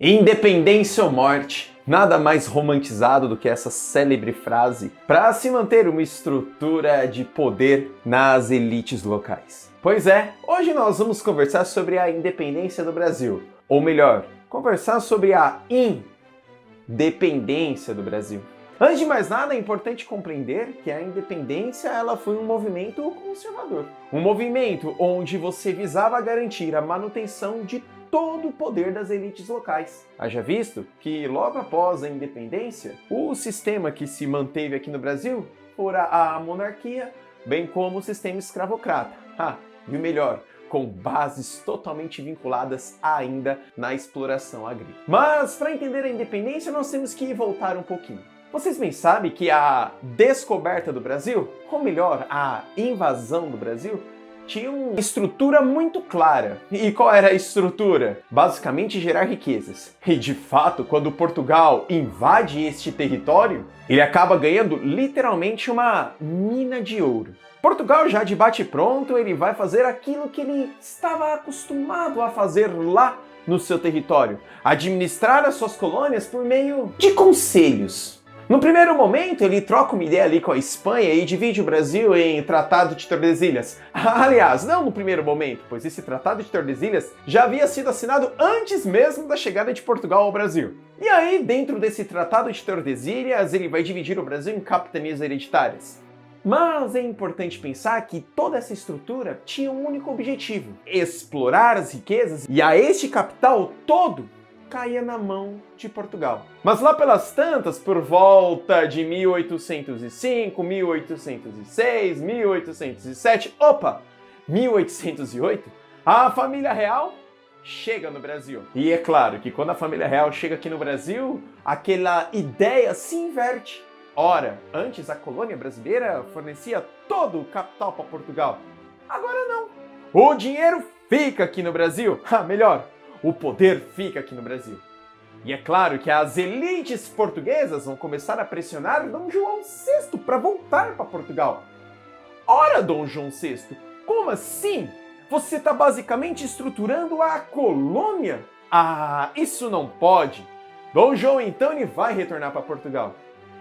Independência ou morte. Nada mais romantizado do que essa célebre frase para se manter uma estrutura de poder nas elites locais. Pois é, hoje nós vamos conversar sobre a independência do Brasil. Ou melhor, conversar sobre a independência do Brasil. Antes de mais nada, é importante compreender que a independência ela foi um movimento conservador. Um movimento onde você visava garantir a manutenção de todo o poder das elites locais. Haja visto que logo após a independência, o sistema que se manteve aqui no Brasil fora a monarquia, bem como o sistema escravocrata. E o melhor, com bases totalmente vinculadas ainda na exploração agrícola. Mas para entender a independência, nós temos que voltar um pouquinho. Vocês bem sabem que a descoberta do Brasil, ou melhor, a invasão do Brasil, tinha uma estrutura muito clara. E qual era a estrutura? Basicamente gerar riquezas. E de fato, quando Portugal invade este território, ele acaba ganhando literalmente uma mina de ouro. Portugal já de bate-pronto, ele vai fazer aquilo que ele estava acostumado a fazer lá no seu território. Administrar as suas colônias por meio de conselhos. No primeiro momento, ele troca uma ideia ali com a Espanha e divide o Brasil em Tratado de Tordesilhas. Aliás, não no primeiro momento, pois esse Tratado de Tordesilhas já havia sido assinado antes mesmo da chegada de Portugal ao Brasil. E aí, dentro desse Tratado de Tordesilhas, ele vai dividir o Brasil em capitanias hereditárias. Mas é importante pensar que toda essa estrutura tinha um único objetivo: explorar as riquezas, e a este capital todo caía na mão de Portugal. Mas lá pelas tantas, por volta de 1805, 1806, 1807, 1808, a família real chega no Brasil. E é claro que quando a família real chega aqui no Brasil, aquela ideia se inverte. Ora, antes a colônia brasileira fornecia todo o capital para Portugal. Agora não. O dinheiro fica aqui no Brasil. Melhor, o poder fica aqui no Brasil. E é claro que as elites portuguesas vão começar a pressionar Dom João VI para voltar para Portugal. Ora, Dom João VI, como assim? Você está basicamente estruturando a colônia? Isso não pode. Dom João então ele vai retornar para Portugal.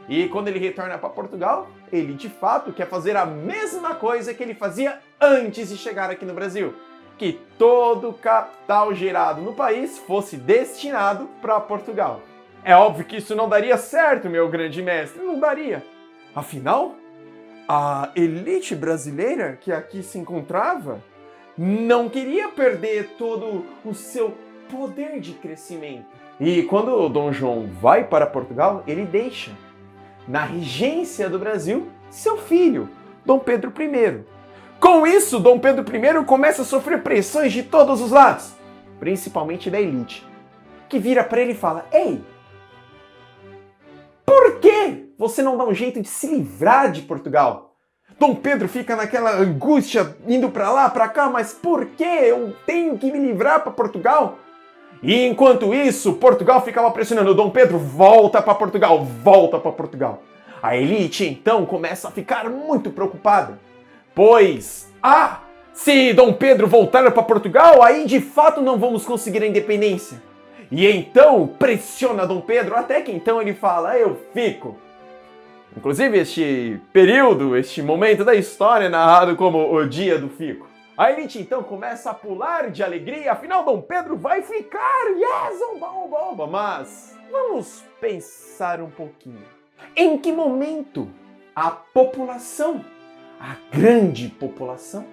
E quando ele retorna para Portugal, ele de fato quer fazer a mesma coisa que ele fazia antes de chegar aqui no Brasil. Que todo o capital gerado no país fosse destinado para Portugal. É óbvio que isso não daria certo, meu grande mestre, não daria. Afinal, a elite brasileira que aqui se encontrava não queria perder todo o seu poder de crescimento. E quando o Dom João vai para Portugal, ele deixa na regência do Brasil seu filho, Dom Pedro I. Com isso, Dom Pedro I começa a sofrer pressões de todos os lados, principalmente da elite, que vira para ele e fala: "Ei, por que você não dá um jeito de se livrar de Portugal?" Dom Pedro fica naquela angústia, indo para lá, para cá, mas por que eu tenho que me livrar para Portugal? E enquanto isso, Portugal ficava pressionando: Dom Pedro, volta para Portugal, volta para Portugal. A elite então começa a ficar muito preocupada. Pois, se Dom Pedro voltar para Portugal, aí de fato não vamos conseguir a independência. E então pressiona Dom Pedro, até que então ele fala: eu fico. Inclusive este período, este momento da história é narrado como o dia do fico. A elite então começa a pular de alegria, afinal Dom Pedro vai ficar, yes, oba, oba, oba. Mas vamos pensar um pouquinho. Em que momento a população, a grande população,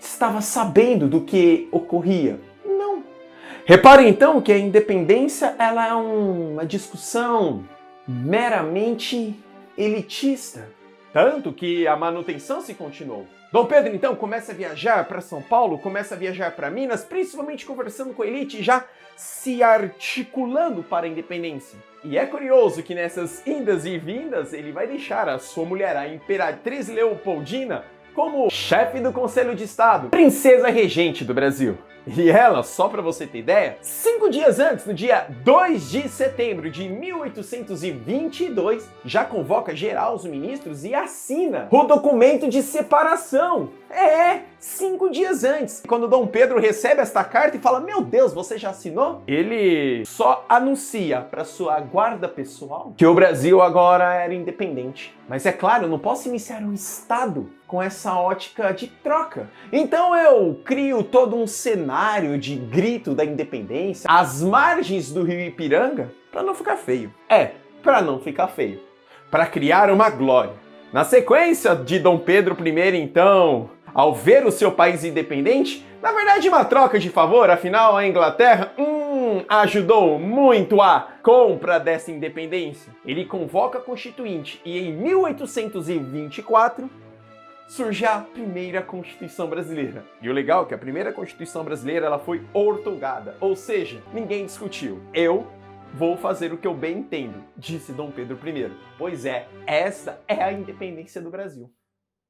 estava sabendo do que ocorria? Não. Repare então que a independência ela é uma discussão meramente elitista. Tanto que a manutenção se continuou. Dom Pedro então começa a viajar para São Paulo, começa a viajar para Minas, principalmente conversando com a elite, já se articulando para a independência. E é curioso que nessas indas e vindas ele vai deixar a sua mulher, a Imperatriz Leopoldina, como chefe do Conselho de Estado, princesa regente do Brasil. E ela, só para você ter ideia, 5 dias antes, no dia 2 de setembro de 1822, já convoca geral os ministros e assina o documento de separação. 5 dias antes. Quando Dom Pedro recebe esta carta e fala, meu Deus, você já assinou? Ele só anuncia para sua guarda pessoal que o Brasil agora era independente. Mas é claro, eu não posso iniciar um Estado com essa ótica de troca. Então eu crio todo um cenário de grito da independência às margens do rio Ipiranga para não ficar feio. Para não ficar feio. Para criar uma glória. Na sequência de Dom Pedro I, então, ao ver o seu país independente, na verdade uma troca de favor, afinal a Inglaterra ajudou muito a compra dessa independência. Ele convoca a Constituinte e em 1824 surge a primeira Constituição brasileira. E o legal é que a primeira Constituição brasileira ela foi ortogada, ou seja, ninguém discutiu. Eu vou fazer o que eu bem entendo, disse Dom Pedro I. Pois essa é a independência do Brasil.